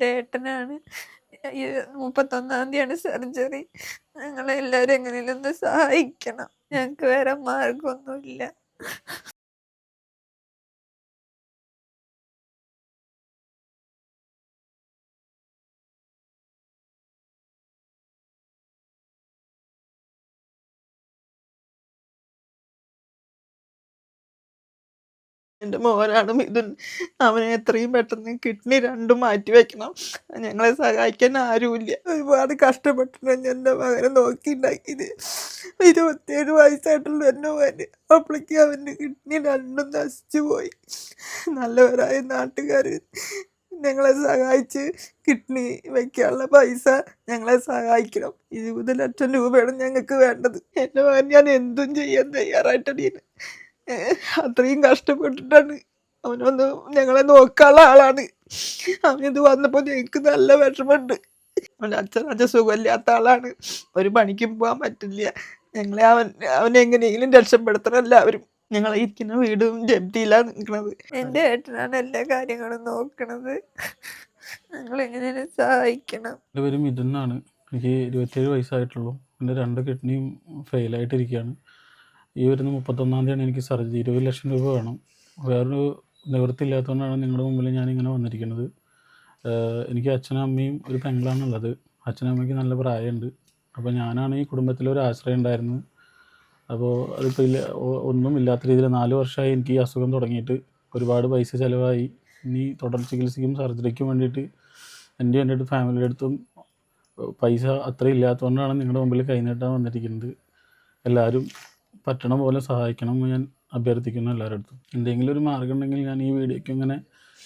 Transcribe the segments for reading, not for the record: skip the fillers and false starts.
ഏട്ടനാണ്. ഈ 31-ാം തീയതിയാണ് സർജറി. ഞങ്ങളെല്ലാവരും എങ്ങനെയും ഒന്ന് സഹായിക്കണം. ഞങ്ങൾക്ക് വേറെ മാർഗമൊന്നുമില്ല. എൻ്റെ മോനാണ് മിഥുൻ. അവനെ എത്രയും പെട്ടെന്ന് കിഡ്നി രണ്ടും മാറ്റി വെക്കണം. ഞങ്ങളെ സഹായിക്കാൻ ആരുമില്ല. ഒരുപാട് കഷ്ടപ്പെട്ടിട്ടാണ് ഞാൻ എൻ്റെ മകനെ നോക്കിയിട്ടുണ്ടാക്കിയത്. 27 വയസ്സായിട്ടുള്ളൂ എൻ്റെ മോന്. അപ്പോഴേക്കും അവൻ്റെ കിഡ്നി രണ്ടും നശിച്ചു പോയി. നല്ലവരായ നാട്ടുകാർ ഞങ്ങളെ സഹായിച്ച് കിഡ്നി വയ്ക്കാനുള്ള പൈസ ഞങ്ങളെ സഹായിക്കണം. 20 ലക്ഷം രൂപയാണ് ഞങ്ങൾക്ക് വേണ്ടത്. എൻ്റെ മകൻ ഞാൻ എന്തും ചെയ്യാൻ തയ്യാറായിട്ടാണ്. അത്രയും കഷ്ടപ്പെട്ടിട്ടാണ് അവനൊന്ന് ഞങ്ങളെ നോക്കാനുള്ള ആളാണ്. അവനിത് വന്നപ്പോൾ ഞങ്ങൾക്ക് നല്ല വിഷമമുണ്ട്. അവൻ്റെ അച്ഛൻ സുഖമില്ലാത്ത ആളാണ്. ഒരു പണിക്കും പോകാൻ പറ്റില്ല. ഞങ്ങളെ അവനെങ്ങനെയെങ്കിലും രക്ഷപ്പെടുത്തണം എല്ലാവരും. ഞങ്ങൾ ഇരിക്കുന്ന വീടും ജപ്തിയിലാണ് നിൽക്കുന്നത്. എൻ്റെ ഏട്ടനാണ് എല്ലാ കാര്യങ്ങളും നോക്കണത്. ഞങ്ങളെങ്ങനെയും സഹായിക്കണം. എൻ്റെ പേര് മിഥുൻ എന്നാണ്. എനിക്ക് 27 വയസ്സായിട്ടുള്ളൂ. എൻ്റെ 2 കിഡ്നിയും ഫെയിലായിട്ടിരിക്കുകയാണ്. ഈ വരുന്ന 31-ാം തീയതിയാണ് എനിക്ക് സർജറി. 20 ലക്ഷം രൂപ വേണം. വേറൊരു നിവൃത്തി ഇല്ലാത്തതുകൊണ്ടാണ് നിങ്ങളുടെ മുമ്പിൽ ഞാനിങ്ങനെ വന്നിരിക്കുന്നത്. എനിക്ക് അച്ഛനും അമ്മയും ഒരു പെങ്ങളാണുള്ളത്. അച്ഛനും അമ്മയ്ക്ക് നല്ല പ്രായമുണ്ട്. അപ്പോൾ ഞാനാണ് ഈ കുടുംബത്തിലൊരു ആശ്രയം ഉണ്ടായിരുന്നത്. അപ്പോൾ അതിപ്പോൾ ഒന്നും ഇല്ലാത്ത രീതിയിൽ 4 വർഷമായി എനിക്ക് ഈ അസുഖം തുടങ്ങിയിട്ട്. ഒരുപാട് പൈസ ചിലവായി. ഇനി തുടർ ചികിത്സയ്ക്കും സർജറിക്കും വേണ്ടിയിട്ട് എൻ്റെ ഫാമിലിയുടെ അടുത്തും പൈസ അത്രയും ഇല്ലാത്തതുകൊണ്ടാണ് നിങ്ങളുടെ മുമ്പിൽ കൈനീട്ടാൻ വന്നിരിക്കുന്നത്. എല്ലാവരും പറ്റണ പോലെ സഹായിക്കണമെന്ന് ഞാൻ അഭ്യർത്ഥിക്കുന്നു എല്ലാവരുടെ അടുത്തും. എന്തെങ്കിലും ഒരു മാർഗ്ഗം ഉണ്ടെങ്കിൽ ഞാൻ ഈ വീഡിയോയ്ക്ക് ഇങ്ങനെ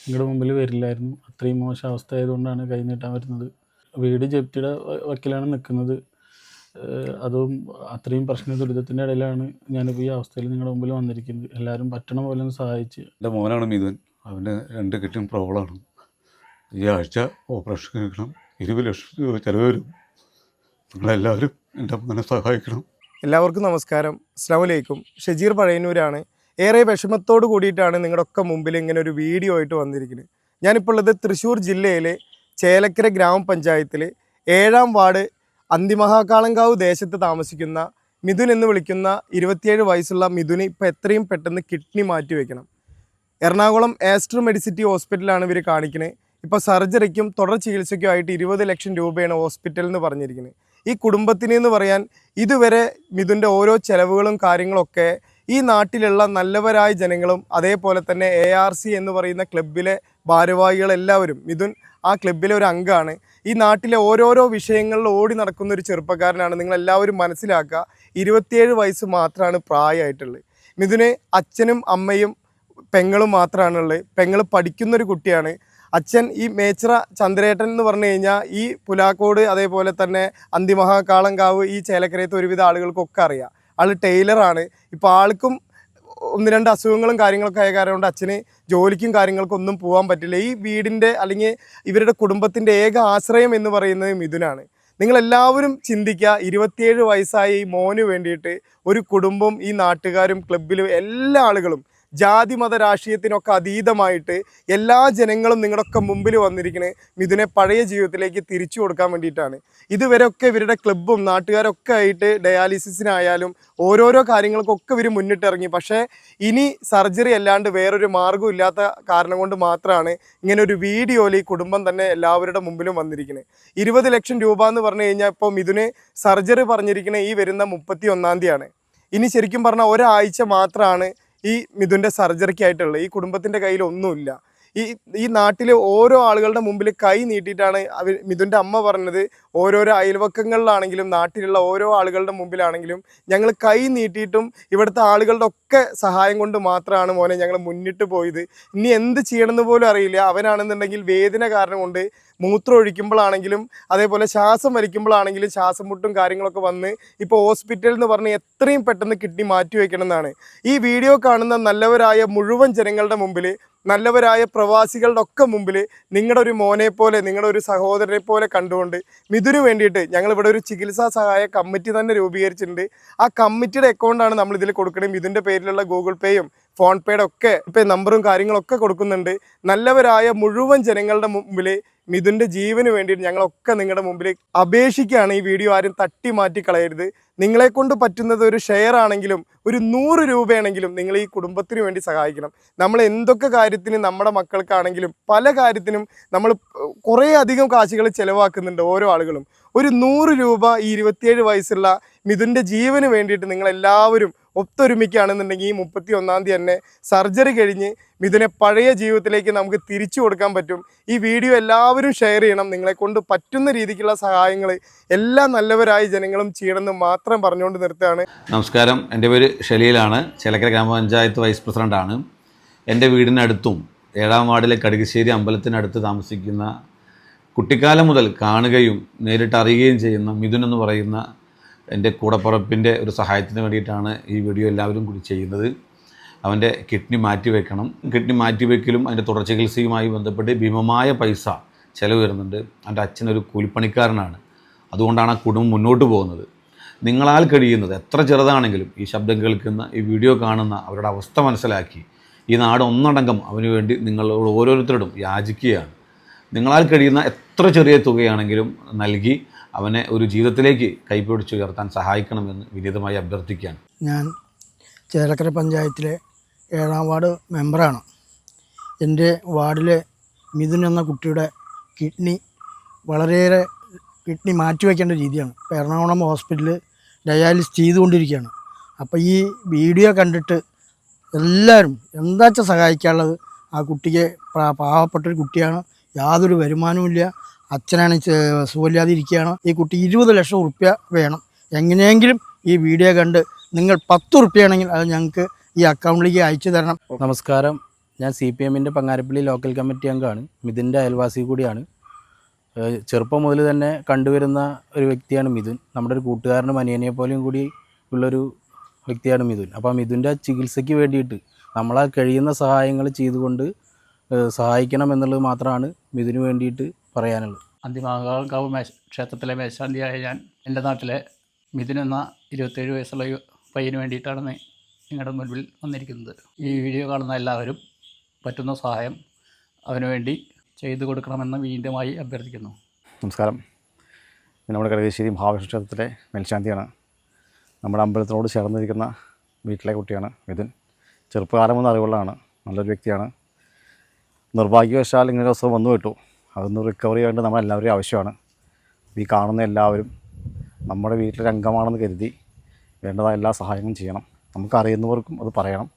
നിങ്ങളുടെ മുമ്പിൽ വരില്ലായിരുന്നു. അത്രയും മോശം അവസ്ഥ ആയതുകൊണ്ടാണ് കൈ നീട്ടാൻ വരുന്നത്. വീട് ജപ്തിയുടെ വക്കിലാണ് നിൽക്കുന്നത്. അതും അത്രയും പ്രശ്ന ദുരിതത്തിൻ്റെ ഇടയിലാണ് ഞാനിപ്പോൾ ഈ അവസ്ഥയിൽ നിങ്ങളുടെ മുമ്പിൽ വന്നിരിക്കുന്നത്. എല്ലാവരും പറ്റണ പോലെ ഒന്ന് സഹായിച്ച്. എൻ്റെ മോനാണ് മിഥുൻ. അവൻ്റെ 2 കിഡ്നിയും പ്രോബ്ലമാണ്. ഈ ആഴ്ച ഓപ്പറേഷൻ കഴിക്കണം. 20 ലക്ഷം രൂപ ചിലവ് വരും. നിങ്ങളെല്ലാവരും എൻ്റെ മോനെ സഹായിക്കണം. എല്ലാവർക്കും നമസ്കാരം. അസ്സലാമു അലൈക്കും. ഷജീർ പഴയന്നൂരാണ്. ഏറെ വിഷമത്തോട് കൂടിയിട്ടാണ് നിങ്ങളുടെ ഒക്കെ മുമ്പിൽ ഇങ്ങനെ ഒരു വീഡിയോ ആയിട്ട് വന്നിരിക്കുന്നത്. ഞാനിപ്പോൾ ഉള്ളത് തൃശ്ശൂർ ജില്ലയിലെ ചേലക്കര ഗ്രാമപഞ്ചായത്തിൽ 7-ാം വാർഡ് അന്തിമഹാകാളങ്കാവ് ദേശത്ത് താമസിക്കുന്ന മിഥുൻ എന്ന് വിളിക്കുന്ന 27 വയസ്സുള്ള മിഥുന് ഇപ്പോൾ എത്രയും പെട്ടെന്ന് കിഡ്നി മാറ്റി വയ്ക്കണം. എറണാകുളം ആസ്ട്രോ മെഡിസിറ്റി ഹോസ്പിറ്റലാണ് ഇവർ കാണിക്കുന്നത്. ഇപ്പോൾ സർജറിക്കും തുടർ ചികിത്സയ്ക്കും ആയിട്ട് 20 ലക്ഷം രൂപയാണ് ഹോസ്പിറ്റലിൽ നിന്ന് പറഞ്ഞിരിക്കുന്നത്. ഈ കുടുംബത്തിന് എന്ന് പറയാൻ ഇതുവരെ മിഥുൻ്റെ ഓരോ ചെലവുകളും കാര്യങ്ങളൊക്കെ ഈ നാട്ടിലുള്ള നല്ലവരായ ജനങ്ങളും അതേപോലെ തന്നെ ARC എന്ന് പറയുന്ന ക്ലബിലെ ഭാരവാഹികളെല്ലാവരും, മിഥുൻ ആ ക്ലബിലെ ഒരു അംഗമാണ്. ഈ നാട്ടിലെ ഓരോരോ വിഷയങ്ങളിൽ ഓടി നടക്കുന്ന ഒരു ചെറുപ്പക്കാരനാണ്. നിങ്ങളെല്ലാവരും മനസ്സിലാക്കുക, 27 വയസ്സ് മാത്രമാണ് പ്രായമായിട്ടുള്ളത്. മിഥുന് അച്ഛനും അമ്മയും പെങ്ങളും മാത്രമാണുള്ളത്. പെങ്ങൾ പഠിക്കുന്നൊരു കുട്ടിയാണ്. അച്ഛൻ ഈ മേച്ചിറ ചന്ദ്രേട്ടൻ എന്ന് പറഞ്ഞു കഴിഞ്ഞാൽ ഈ പുലാക്കോട് അതേപോലെ തന്നെ അന്തിമഹാകാളങ്കാവ് ഈ ചേലക്കരയത്തെ ഒരുവിധ ആളുകൾക്കൊക്കെ അറിയാം. ആൾ ടൈലറാണ്. ഇപ്പോൾ ആൾക്കും 1-2 അസുഖങ്ങളും കാര്യങ്ങളൊക്കെ ആയ കാരണം കൊണ്ട് അച്ഛന് ജോലിക്കും കാര്യങ്ങൾക്കും ഒന്നും പോകാൻ പറ്റില്ല. ഈ വീടിൻ്റെ അല്ലെങ്കിൽ ഇവരുടെ കുടുംബത്തിൻ്റെ ഏക ആശ്രയം എന്ന് പറയുന്നത് മിഥുനാണ്. നിങ്ങളെല്ലാവരും ചിന്തിക്കുക, 27 വയസ്സായ ഈ മോന് വേണ്ടിയിട്ട് ഒരു കുടുംബം, ഈ നാട്ടുകാരും ക്ലബിലും എല്ലാ ആളുകളും ജാതി മത രാഷ്ട്രീയത്തിനൊക്കെ അതീതമായിട്ട് എല്ലാ ജനങ്ങളും നിങ്ങളൊക്കെ മുമ്പിൽ വന്നിരിക്കുന്നത് മിഥുനെ പഴയ ജീവിതത്തിലേക്ക് തിരിച്ചു കൊടുക്കാൻ വേണ്ടിയിട്ടാണ്. ഇതുവരെയൊക്കെ ഇവരുടെ ക്ലബ്ബും നാട്ടുകാരൊക്കെ ആയിട്ട് ഡയാലിസിസിനായാലും ഓരോരോ കാര്യങ്ങൾക്കൊക്കെ ഇവർ മുന്നിട്ടിറങ്ങി. പക്ഷേ ഇനി സർജറി അല്ലാണ്ട് വേറൊരു മാർഗ്ഗം ഇല്ലാത്ത കാരണം കൊണ്ട് മാത്രമാണ് ഇങ്ങനെ ഒരു വീഡിയോയിൽ ഈ കുടുംബം തന്നെ എല്ലാവരുടെ മുമ്പിലും വന്നിരിക്കുന്നത്. 20 ലക്ഷം രൂപ എന്ന് പറഞ്ഞു കഴിഞ്ഞാൽ ഇപ്പോൾ മിഥുന് സർജറി പറഞ്ഞിരിക്കുന്നത് ഈ വരുന്ന 31-ാം തീയതിയാണ്. ഇനി ശരിക്കും പറഞ്ഞാൽ ഒരാഴ്ച മാത്രമാണ് ഈ മിഥുൻ്റെ സർജറിക്കായിട്ടുള്ളത്. ഈ കുടുംബത്തിൻ്റെ കയ്യിൽ ഒന്നുമില്ല. ഈ നാട്ടിലെ ഓരോ ആളുകളുടെ മുമ്പിൽ കൈ നീട്ടിയിട്ടാണ് മിഥുൻ്റെ അമ്മ പറഞ്ഞത്. ഓരോരോ അയൽവക്കങ്ങളിലാണെങ്കിലും നാട്ടിലുള്ള ഓരോ ആളുകളുടെ മുമ്പിലാണെങ്കിലും ഞങ്ങൾ കൈ നീട്ടിയിട്ടും ഇവിടുത്തെ ആളുകളുടെ ഒക്കെ സഹായം കൊണ്ട് മാത്രമാണ് മോനെ ഞങ്ങൾ മുന്നിട്ട് പോയത്. ഇനി എന്ത് ചെയ്യണമെന്ന് പോലും അറിയില്ല. അവനാണെന്നുണ്ടെങ്കിൽ വേദന കാരണം കൊണ്ട് മൂത്രം ഒഴിക്കുമ്പോഴാണെങ്കിലും അതേപോലെ ശ്വാസം വലിക്കുമ്പോഴാണെങ്കിലും ശ്വാസം മുട്ടും കാര്യങ്ങളൊക്കെ വന്ന് ഇപ്പോൾ ഹോസ്പിറ്റലിൽ എന്ന് പറഞ്ഞ് എത്രയും പെട്ടെന്ന് കിഡ്നി മാറ്റി വയ്ക്കണം എന്നാണ്. ഈ വീഡിയോ കാണുന്ന നല്ലവരായ മുഴുവൻ ജനങ്ങളുടെ മുമ്പിൽ, നല്ലവരായ പ്രവാസികളുടെ ഒക്കെ മുമ്പിൽ നിങ്ങളുടെ ഒരു മോനെ പോലെ, നിങ്ങളുടെ ഒരു സഹോദരനെ പോലെ കണ്ടുകൊണ്ട് മിഥുന് വേണ്ടിയിട്ട് ഞങ്ങളിവിടെ ഒരു ചികിത്സാ സഹായ കമ്മിറ്റി തന്നെ രൂപീകരിച്ചിട്ടുണ്ട്. ആ കമ്മിറ്റിയുടെ അക്കൗണ്ടാണ് നമ്മളിതിൽ കൊടുക്കുന്നത്. മിഥുൻ്റെ പേരിലുള്ള ഗൂഗിൾ പേയും ഫോൺ പേയുടെ ഒക്കെ ഇപ്പം നമ്പറും കാര്യങ്ങളൊക്കെ കൊടുക്കുന്നുണ്ട്. നല്ലവരായ മുഴുവൻ ജനങ്ങളുടെ മുമ്പിൽ മിഥുൻ്റെ ജീവന് വേണ്ടിയിട്ട് ഞങ്ങളൊക്കെ നിങ്ങളുടെ മുമ്പിൽ അപേക്ഷിക്കുകയാണ്. ഈ വീഡിയോ ആരും തട്ടി മാറ്റി കളയരുത്. നിങ്ങളെക്കൊണ്ട് പറ്റുന്നത് ഒരു ഷെയർ ആണെങ്കിലും ഒരു 100 രൂപയാണെങ്കിലും നിങ്ങൾ ഈ കുടുംബത്തിന് വേണ്ടി സഹായിക്കണം. നമ്മൾ എന്തൊക്കെ കാര്യത്തിന് നമ്മുടെ മക്കൾക്കാണെങ്കിലും പല കാര്യത്തിനും നമ്മൾ കുറേ അധികം കാശുകൾ ചിലവാക്കുന്നുണ്ട് ഓരോ ആളുകളും. ഒരു 100 രൂപ ഈ 27 വയസ്സുള്ള മിഥുൻ്റെ ജീവന് വേണ്ടിയിട്ട് നിങ്ങളെല്ലാവരും ഒത്തൊരുമിക്കുകയാണെന്നുണ്ടെങ്കിൽ ഈ 31-ാം തീയതി തന്നെ സർജറി കഴിഞ്ഞ് മിഥുനെ പഴയ ജീവിതത്തിലേക്ക് നമുക്ക് തിരിച്ചു കൊടുക്കാൻ പറ്റും. ഈ വീഡിയോ എല്ലാവരും ഷെയർ ചെയ്യണം. നിങ്ങളെക്കൊണ്ട് പറ്റുന്ന രീതിക്കുള്ള സഹായങ്ങൾ എല്ലാ നല്ലവരായ ജനങ്ങളും ചെയ്യണമെന്ന് മാത്രം പറഞ്ഞുകൊണ്ട് നിർത്തുകയാണ്. നമസ്കാരം, എൻ്റെ പേര് ഷലീലാണ്. ചേലക്കര ഗ്രാമപഞ്ചായത്ത് വൈസ് പ്രസിഡൻ്റാണ്. എൻ്റെ വീടിനടുത്തും 7-ാം വാർഡിലെ കടുകശ്ശേരി അമ്പലത്തിനടുത്ത് താമസിക്കുന്ന, കുട്ടിക്കാലം മുതൽ കാണുകയും നേരിട്ട് അറിയുകയും ചെയ്യുന്ന മിഥുൻ എന്ന് പറയുന്ന എൻ്റെ കൂടപ്പുറപ്പിൻ്റെ ഒരു സഹായത്തിന് വേണ്ടിയിട്ടാണ് ഈ വീഡിയോ എല്ലാവരും കൂടി ചെയ്യുന്നത്. അവൻ്റെ കിഡ്നി മാറ്റിവെക്കണം. കിഡ്നി മാറ്റിവെക്കലും അതിൻ്റെ തുടർ ചികിത്സയുമായി ബന്ധപ്പെട്ട് ഭീമമായ പൈസ ചിലവ് വരുന്നുണ്ട്. എൻ്റെ അച്ഛനൊരു കൂലിപ്പണിക്കാരനാണ്. അതുകൊണ്ടാണ് ആ കുടുംബം മുന്നോട്ട് പോകുന്നത്. നിങ്ങളാൽ കഴിയുന്നത് എത്ര ചെറുതാണെങ്കിലും ഈ ശബ്ദം കേൾക്കുന്ന, ഈ വീഡിയോ കാണുന്ന അവരുടെ അവസ്ഥ മനസ്സിലാക്കി ഈ നാട് ഒന്നടങ്കം അവന് വേണ്ടി നിങ്ങളോട് ഓരോരുത്തരോടും യാചിക്കുകയാണ്. നിങ്ങളാൽ കഴിയുന്ന എത്ര ചെറിയ തുകയാണെങ്കിലും നൽകി അവനെ ഒരു ജീവിതത്തിലേക്ക് കൈപിടിച്ചുയർത്താൻ സഹായിക്കണമെന്ന് വിനീതമായി അഭ്യർത്ഥിക്കുകയാണ്. ഞാൻ ചേലക്കര പഞ്ചായത്തിലെ 7-ാം വാർഡ് മെമ്പറാണ്. എൻ്റെ വാർഡിലെ മിഥുൻ എന്ന കുട്ടിയുടെ കിഡ്നി മാറ്റിവെക്കേണ്ട രീതിയാണ്. ഇപ്പോൾ എറണാകുളം ഹോസ്പിറ്റലിൽ ഡയാലിസിസ് ചെയ്തുകൊണ്ടിരിക്കുകയാണ്. അപ്പോൾ ഈ വീഡിയോ കണ്ടിട്ട് എല്ലാവരും എന്താ വെച്ചാൽ സഹായിക്കാനുള്ളത്. ആ കുട്ടിക്ക് പാവപ്പെട്ടൊരു കുട്ടിയാണ്, യാതൊരു വരുമാനവുമില്ല, അച്ഛനാണ് സുഖമില്ലാതെ ഇരിക്കുകയാണ്. ഈ കുട്ടി 20 ലക്ഷം ഉറുപ്യ വേണം. എങ്ങനെയെങ്കിലും ഈ വീഡിയോ കണ്ട് നിങ്ങൾ 10 ഉറുപ്പ്യാണെങ്കിൽ അത് ഞങ്ങൾക്ക് ഈ അക്കൗണ്ടിലേക്ക് അയച്ചു തരണം. നമസ്കാരം, ഞാൻ CPM-ൻ്റെ പങ്ങാരപ്പള്ളി ലോക്കൽ കമ്മിറ്റി അംഗമാണ്. മിഥുൻ്റെ അയൽവാസി കൂടിയാണ്. ചെറുപ്പം മുതൽ തന്നെ കണ്ടുവരുന്ന ഒരു വ്യക്തിയാണ് മിഥുൻ. നമ്മുടെ ഒരു കൂട്ടുകാരനും അനിയനെ പോലെയും കൂടി ഉള്ളൊരു വ്യക്തിയാണ് മിഥുൻ. അപ്പോൾ മിഥുൻ്റെ ചികിത്സയ്ക്ക് വേണ്ടിയിട്ട് നമ്മളാൽ കഴിയുന്ന സഹായങ്ങൾ ചെയ്തുകൊണ്ട് സഹായിക്കണം എന്നുള്ളത് മാത്രമാണ് മിഥുന് വേണ്ടിയിട്ട് പറയാനുള്ളത്. അന്തിമഹാകാവ് ക്ഷേത്രത്തിലെ മേശാന്തിയായ ഞാൻ എൻ്റെ നാട്ടിലെ മിഥുൻ എന്ന 27 വയസ്സുള്ള പയ്യന് വേണ്ടിയിട്ടാണ് നിങ്ങളുടെ മുൻപിൽ വന്നിരിക്കുന്നത്. ഈ വീഡിയോ കാണുന്ന എല്ലാവരും പറ്റുന്ന സഹായം അവന് വേണ്ടി ചെയ്തു കൊടുക്കണമെന്ന് വീണ്ടുമായി അഭ്യർത്ഥിക്കുന്നു. നമസ്കാരം, നമ്മുടെ കടുകശ്ശേരി മഹാവിഷ്ണു ക്ഷേത്രത്തിലെ മേൽശാന്തിയാണ്. നമ്മുടെ അമ്പലത്തിനോട് ചേർന്നിരിക്കുന്ന വീട്ടിലെ കുട്ടിയാണ് മിഥുൻ. ചെറുപ്പകാലം മുതൽ അറിവുള്ളതാണ്, നല്ലൊരു വ്യക്തിയാണ്. നിർഭാഗ്യവശാൽ ഇങ്ങനെ ദിവസം വന്നു വിട്ടു. അതൊന്ന് റിക്കവറി ചെയ്യേണ്ട നമ്മളെല്ലാവരും ആവശ്യമാണ്. ഈ കാണുന്ന എല്ലാവരും നമ്മുടെ വീട്ടിലൊരു അംഗമാണെന്ന് കരുതി വേണ്ടതായ എല്ലാ സഹായങ്ങളും ചെയ്യണം. നമുക്കറിയുന്നവർക്കും അത് പറയണം.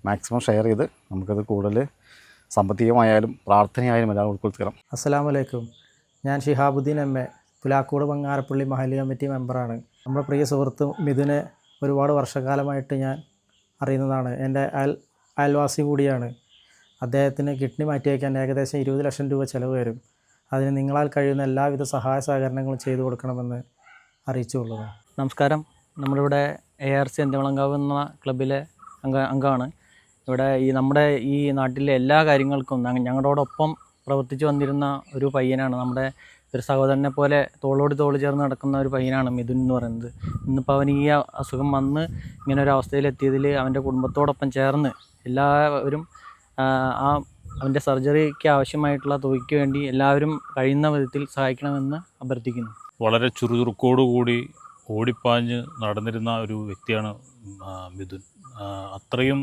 മാക്സിമം ഷെയർ ചെയ്ത് നമുക്കത് കൂടുതൽ സാമ്പത്തികമായാലും പ്രാർത്ഥനയായാലും എല്ലാം ഉൾക്കൊള്ളിക്കണം. അസ്സലാമു അലൈക്കും. ഞാൻ ഷിഹാബുദ്ദീൻ MA, പുലാക്കോട് പങ്ങാരപ്പള്ളി മഹല്ല് കമ്മിറ്റി മെമ്പറാണ്. നമ്മുടെ പ്രിയ സുഹൃത്ത് മിഥുനെ ഒരുപാട് വർഷക്കാലമായിട്ട് ഞാൻ അറിയുന്നതാണ്. എൻ്റെ അയൽവാസി കൂടിയാണ്. അദ്ദേഹത്തിന് കിഡ്നി മാറ്റിവെക്കാൻ ഏകദേശം 20 ലക്ഷം രൂപ ചിലവ് വരും. അതിന് നിങ്ങളാൽ കഴിയുന്ന എല്ലാവിധ സഹായ സഹകരണങ്ങളും ചെയ്തു കൊടുക്കണമെന്ന് അറിയിച്ചുകൊള്ളുന്നു. നമസ്കാരം, നമ്മളിവിടെ ARC അന്തിമളങ്കാവ് എന്ന ക്ലബ്ബിലെ അംഗമാണ്. ഇവിടെ നമ്മുടെ ഈ നാട്ടിലെ എല്ലാ കാര്യങ്ങൾക്കും ഞങ്ങളോടൊപ്പം പ്രവർത്തിച്ചു വന്നിരുന്ന ഒരു പയ്യനാണ്. നമ്മുടെ ഒരു സഹോദരനെ പോലെ തോളോട് തോൾ ചേർന്ന് നടക്കുന്ന ഒരു പയ്യനാണ് മിഥുൻ എന്ന് പറയുന്നത്. ഇന്നിപ്പോൾ അവൻ ഈ അസുഖം വന്ന് ഇങ്ങനെ ഒരു അവസ്ഥയിലെത്തിയതിൽ അവൻ്റെ കുടുംബത്തോടൊപ്പം ചേർന്ന് എല്ലാവരും അവൻ്റെ സർജറിക്ക് ആവശ്യമായിട്ടുള്ള തുകയ്ക്ക് വേണ്ടി എല്ലാവരും കഴിയുന്ന വിധത്തിൽ സഹായിക്കണമെന്ന് അഭ്യർത്ഥിക്കുന്നു. വളരെ ചുറുചുറുക്കോടുകൂടി ഓടിപ്പാഞ്ഞ് നടന്നിരുന്ന ഒരു വ്യക്തിയാണ് മിഥുൻ. അത്രയും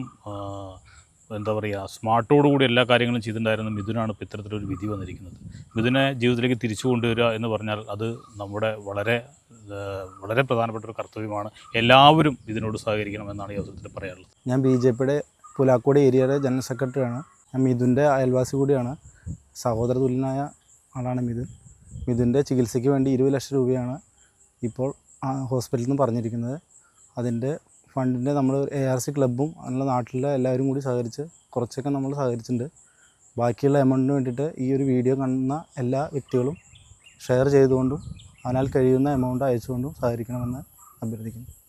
എന്താ പറയുക, സ്മാർട്ടോടുകൂടി എല്ലാ കാര്യങ്ങളും ചെയ്തിട്ടുണ്ടായിരുന്ന മിഥുനാണ് ഇപ്പോൾ ഇത്തരത്തിലൊരു വിധി വന്നിരിക്കുന്നത്. മിഥുനെ ജീവിതത്തിലേക്ക് തിരിച്ചു കൊണ്ടുവരിക എന്ന് പറഞ്ഞാൽ അത് നമ്മുടെ വളരെ വളരെ പ്രധാനപ്പെട്ട ഒരു കർത്തവ്യമാണ്. എല്ലാവരും ഇതിനോട് സഹകരിക്കണമെന്നാണ് ഈ അവസരത്തിൽ പറയാനുള്ളത്. ഞാൻ BJPയുടെ പുലാക്കോട് ഏരിയയുടെ ജനറൽ സെക്രട്ടറിയാണ്. ഞാൻ മിഥുൻ്റെ അയൽവാസി കൂടിയാണ്. സഹോദര തുല്യനായ ആളാണ് മിഥുൻ. മിഥുൻ്റെ ചികിത്സയ്ക്ക് വേണ്ടി 20 ലക്ഷം രൂപയാണ് ഇപ്പോൾ ഹോസ്പിറ്റലിൽ നിന്ന് പറഞ്ഞിരിക്കുന്നത്. അതിൻ്റെ ഫണ്ടിൻ്റെ നമ്മൾ ARC ക്ലബ്ബും അതിനുള്ള നാട്ടിലെ എല്ലാവരും കൂടി സഹകരിച്ച് കുറച്ചൊക്കെ നമ്മൾ സഹകരിച്ചിട്ടുണ്ട്. ബാക്കിയുള്ള എമൗണ്ടിന് വേണ്ടിയിട്ട് ഈ ഒരു വീഡിയോ കാണുന്ന എല്ലാ വ്യക്തികളും ഷെയർ ചെയ്തുകൊണ്ടും അവനാൽ കഴിയുന്ന എമൗണ്ട് അയച്ചുകൊണ്ടും സഹകരിക്കണമെന്ന് അഭ്യർത്ഥിക്കുന്നു.